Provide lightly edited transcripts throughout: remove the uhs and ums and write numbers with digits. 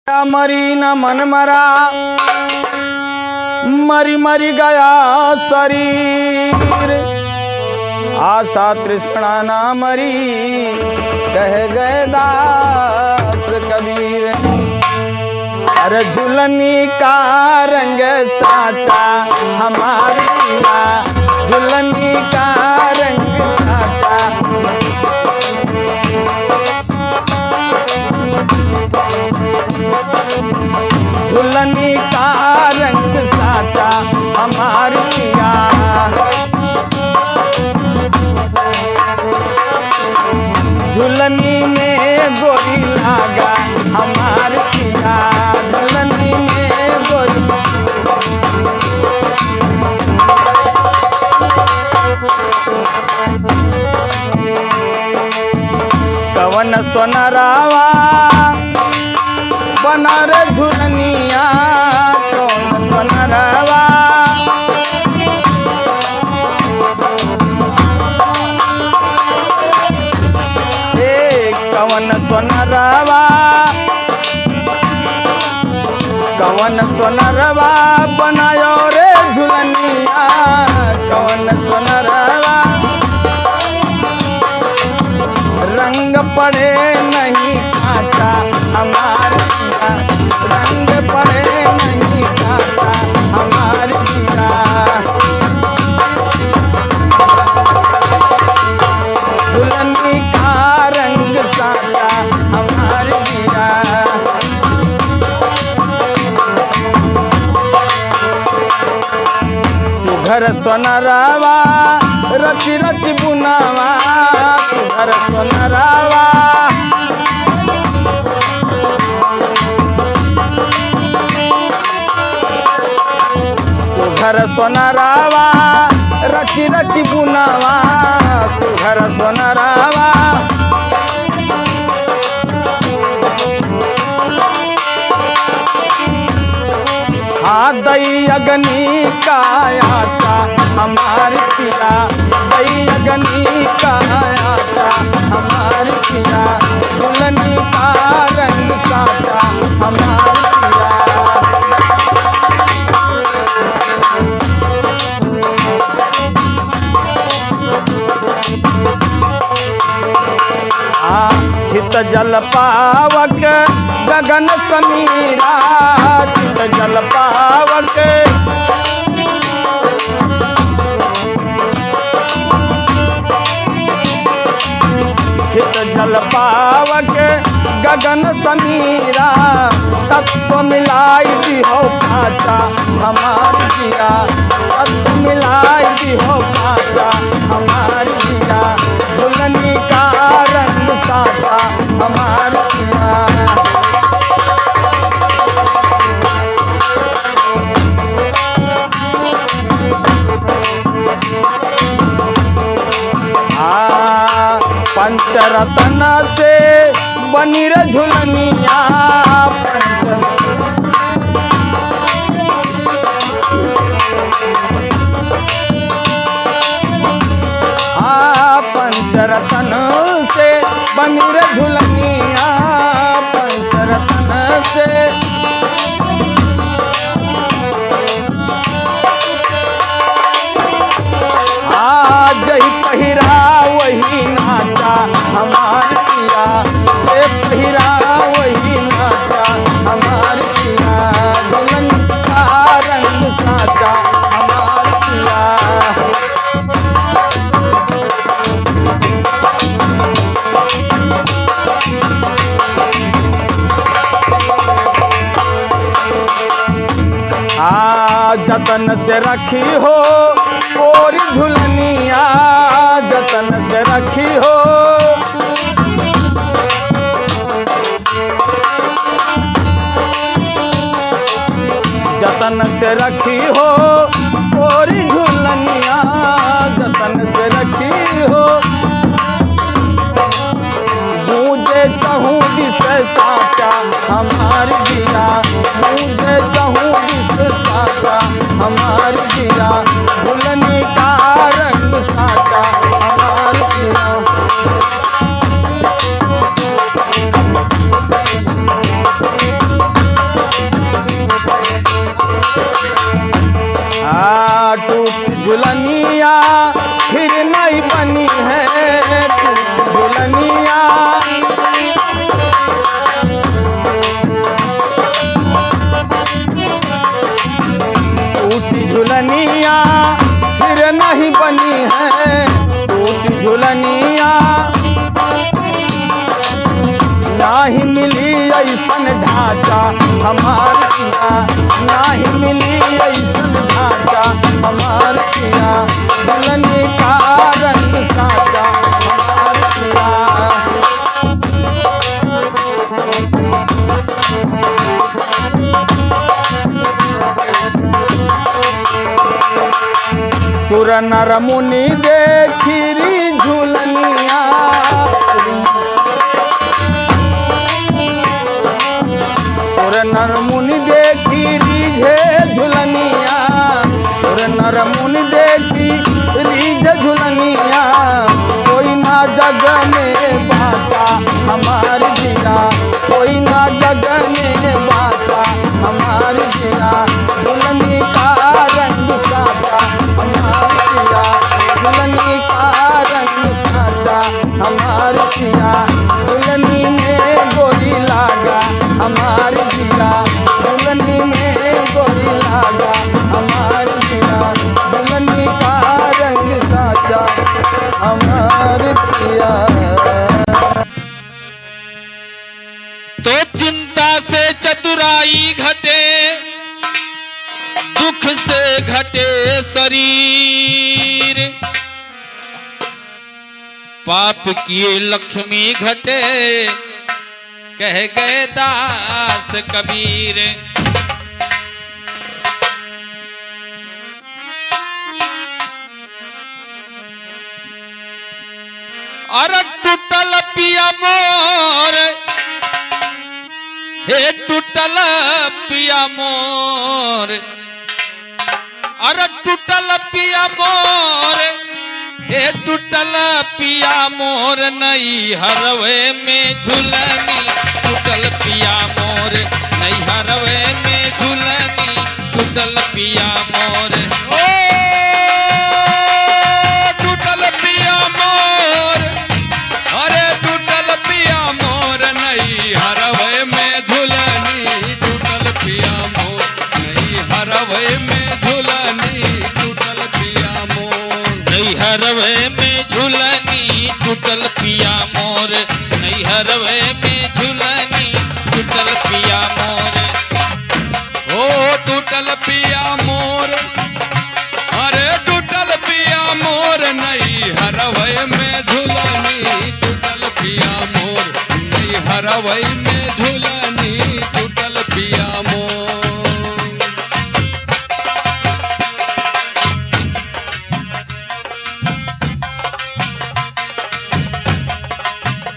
मरी न मन मरा, मरी मरी गया शरीर। आशा तृष्णा ना मरी, कह गए दास कबीर। अरे झुलनी का रंग साचा हमार पिया, झुलनी का रंग साचा। झुलनी का रंग साचा हमार पिया, झुलनी में गोरी लागा हमार पिया, झुलनी में गोरी। कवन सोनरावा बना रे झुलनिया, कवन सोनरावा। कवन सोनरवा, कवन सोनरवा बनायो रे झुलनिया, कवन सोनरवा। रंग पड़े नहीं काचा हमार पिया, रंग पड़े नहीं काचा हमार पिया। झुलनी का रंग साचा हमार पिया, सुघर सोनरावा रचि रचि बुनावा, सुघर सोनरावा। सुघर सोनरावा रचि रचि बुनावा, सुघर सोनरावा। दई अग्नि का आचा हमार पिया, दई अग्नि का आचा हमार पिया। झुलनी का रंग साचा हमार पिया। छित जल पावक गगन समीरा, छित जल पावक। छित जल पावक गगन समीरा, तत्व मिलाई दी हो काचा हमार जिया, तत्व मिलाई दी हो काचा हमार जिया। झुलनी का रंग साचा हमार पिया। पंचरत्न से बनी रे झुलनिया, पंचरत्न से बनी रे झुलनिया, पंचरत्न से। आज ही पहिरा वही नाचा हमार पिया, जे पहिरा वही नाचा हमार पिया। झुलनी का रंग साचा हमार पिया। जतन से रखी हो कोरी झुलनिया, जतन से रखी हो। जतन से रखी हो कोरी झुलनिया, जतन से रखी हो। मुझे चाहूँ जिसे साचा हमार जिया, मुझे चाहूँ जिसे साचा हमार जिया। झुलनी का रंग साचा हमार जिया। झुलनिया फिर नहीं बनी है, टूट झुलनिया नाही मिली ऐसन ढांचा हमार पिया, नाही मिली ऐसन ढांचा हमार पिया, झुलनी का रंग साचा हमार पिया। सुर नर मुनि देखी झुलनिया, सुर नर मुनि देखी रीझे झुलनिया, सुर नर मुनि देखी रीझे झुलनिया, कोई ना जग में बाचा हमार जिया, कोई ना जग में बाचा हमार जिया, झुलनी का रंग साचा हमार जिया, झुलनी का रंग साचा हमार जिया, झुलनी में गोरी लागा हमार जिया, झुलनी में गोरी लागा हमार जिया, झुलनी का रंग साचा हमार जिया। तो चिंता से चतुराई घटे, दुख से घटे शरीर, पाप किए लक्ष्मी घटे, कह गए दास कबीर। अरे टूटल पिया मोर, हे टूटल पिया मोर, अरे टूटल पिया मोर, हे टूटल पिया मोर, नई हरवे में झुलनी, टूटल पिया मोर, नई हरवे में झुलनी, टूटल पिया मोर। ओ टूटल पिया मोर, अरे टूटल पिया मोर, नई हरवे में झुलनी, टूटल पिया मोर, नई हरवे में झुलनी, टूटल पिया मोर, नई हरवे में झुलनी, टूटल पिया मोर, नई हरवे में झुलनी, टूटल पिया मोर। ओ टूटल पिया मोर, अरे टूटल पिया मोर, नई हरवे में झुलनी, टूटल पिया मोर, नई हरवे में झुलनी, टूटल पिया मोर।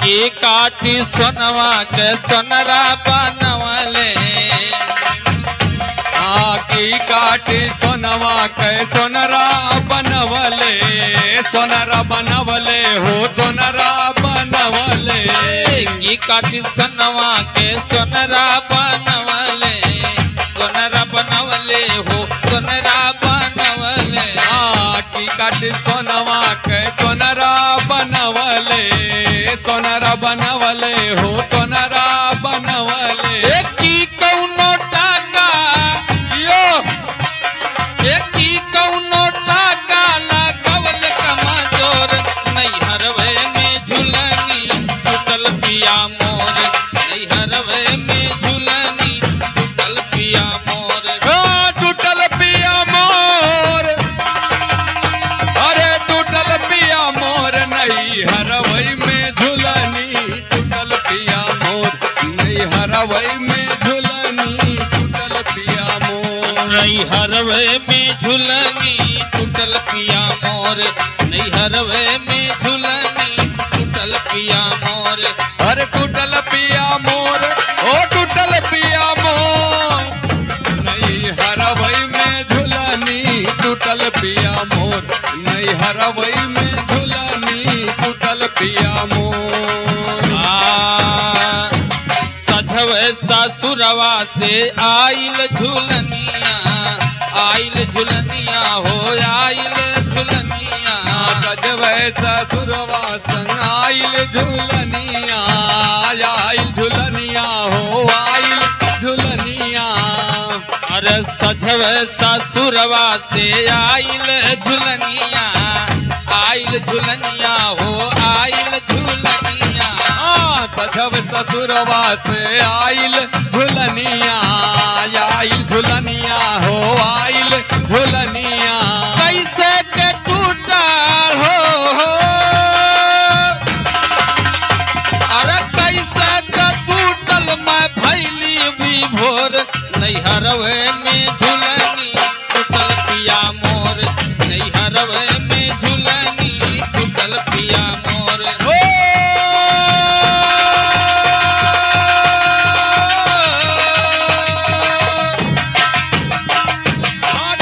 के काटी सोनवा के सोनरा बनवले, की काटी सोनवा के सोनरा बनवले, सोनरा बनवले हो सोनरा बनवले, की काटी सोनवा के सोनरा बनवले, सोनरा बनवले हो सोनरा बनवले, की काटी सोनवा के सोनरा बनवले, सोनरा बनवले हो सोनरा बनवले, की कौनो टाका यो, की कौनो टाका लगवल कमजोर, नई हरवे में झुलनी, टूटल पिया मोर, नई हरवे में झुलनी, टूटल पिया मोर। टूटल पिया मोर, अरे टूटल पिया मोर, नई हरवे में झुलनी, टूटल पिया मोर, नई हरवे में झुलनी, टूटल पिया मोर, नई हरवे में झुलनी, टूटल पिया मोर, नई हरवे में झुलनी, टूटल पिया मोर। अरे टूटल पिया मोर, ओ टूटल पिया मोर, नई हरवे में झुलनी, टूटल पिया मोर, नई हरवे में झुलनी, टूटल पिया मोर। सजवे ससुरवा से आइल झुलनिया, आइल झुलनिया हो आइल झुलनिया, सजवे ससुरवा संग आइल झुलनिया, आइल झुलनिया हो आइल झुलनिया। अरे सजवे ससुरवा से आइल झुलनिया, आइल झुलनिया हो आइल झुलनिया। सजव ससुरवा से आइल झुलनिया, आइल झुलनिया हो आइल झुलनिया। कैसे के टूटल हो, अरे कैसे के टूटल मैं भैली भी भोर। नैहरवे में झुलनी टूटल पिया मोर, नैहरवे में झुलनी टूटल पिया मोर।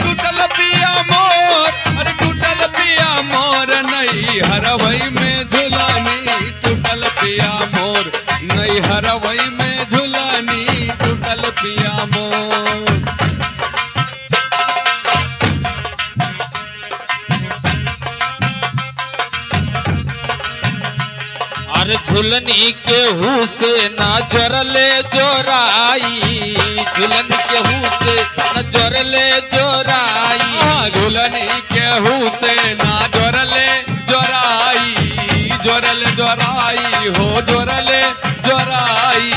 टूटल पिया मोर, अरे टूटल पिया मोर। नैहरवई में झुलनी टूटल पिया मोर, नैहरवई में झुलनी टूटल पिया मोर। अरे झुलनी के हु से न जोरले जोराई, झुलनी के हु से न जोरले जोराई। झुलनी केहू से ना जोरले जोराई, जोरले जोराई हो जोरले जोराई।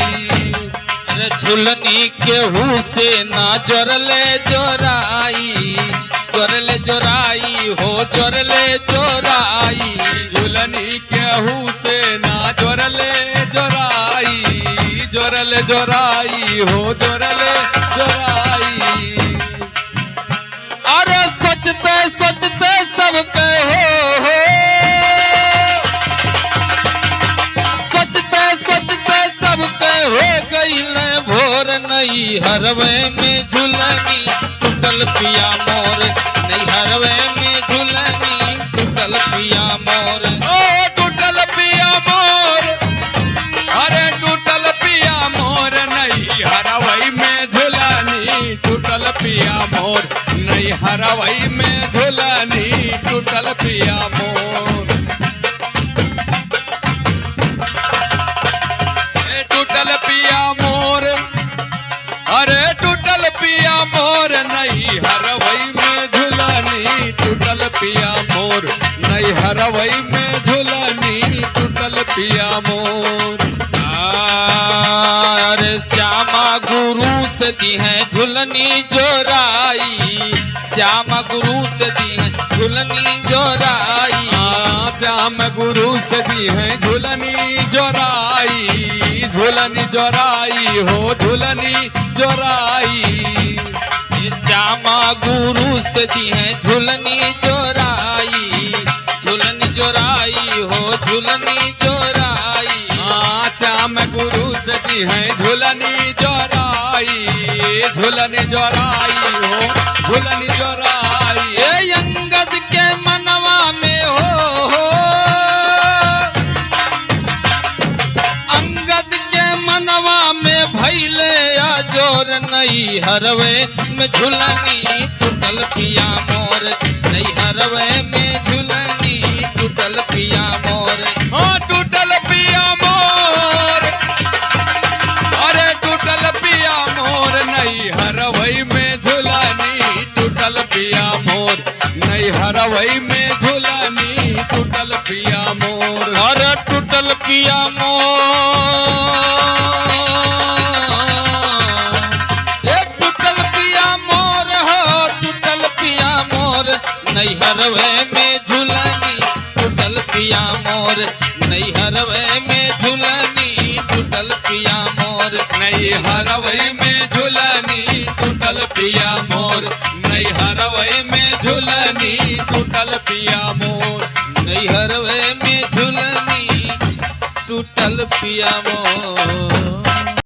अरे झुलनी के हु से न जोरले जोराई, जोरले जोराई हो जोरले जोराई। झुलनी केहू से ना जोरले जोराई, जोरले जोराई हो जोरले जोराई। अरे सोचते सोचते सबके हो, सोचते सोचते सबके हो गईल भोर। नैहरवे में झुलनी टूटल पिया मोर, नैहरवे में झुलनी टूटल पिया मोर। ओ टूटल पिया मोर, अरे टूटल पिया मोर। नैहरवई में झुलनी टूटल पिया मोर, नैहरवई में झुलनी टूटल पिया मोर। टूटल पिया मोर, अरे टूटल पिया मोर। नैहरवई में झुलनी टूटल पिया मोर, नैहरवई में झुलनी टूटल पिया मोर। अरे श्यामा गुरु से दी है झुलनी जोराई, श्यामा गुरु से दी है झुलनी जोराई। श्याम गुरु से दी है झुलनी जोराई, झुलनी जोराई हो झुलनी जोराई। श्यामा गुरु से दी है झुलनी जोराई, झुलनी जोराई हो झुलनी जोराई। श्याम गुरु से दी है झुलनी जोराई, झुलनी जोराई हो झुलनी जोराई। ये अंगद के मनवा में हो, अंगद के मनवा में भैले जोर। नैहरवे में झुलनी टूटल पिया मोर, नैहरवे में झुलनी टूटल पिया मोर। हाँ टूटल पिया मोर, अरे टूटल पिया मोर। नैहरवई में झुलनी टूटल पिया मोर, नैहरवई में झुलनी टूटल पिया मोर। अरे टूटल पिया मोर, ये टूटल पिया मोर हो टूटल पिया मोर। नैहरवे में झुलनी टूटल पिया मोर, नैहरवे में झुलनी टूटल पिया मोर। नैहरवई में झुलनी टूटल पिया मोर, नैहरवई में झुलनी टूटल पिया मोर। नैहरवे में झुलनी टूटल पिया मोर।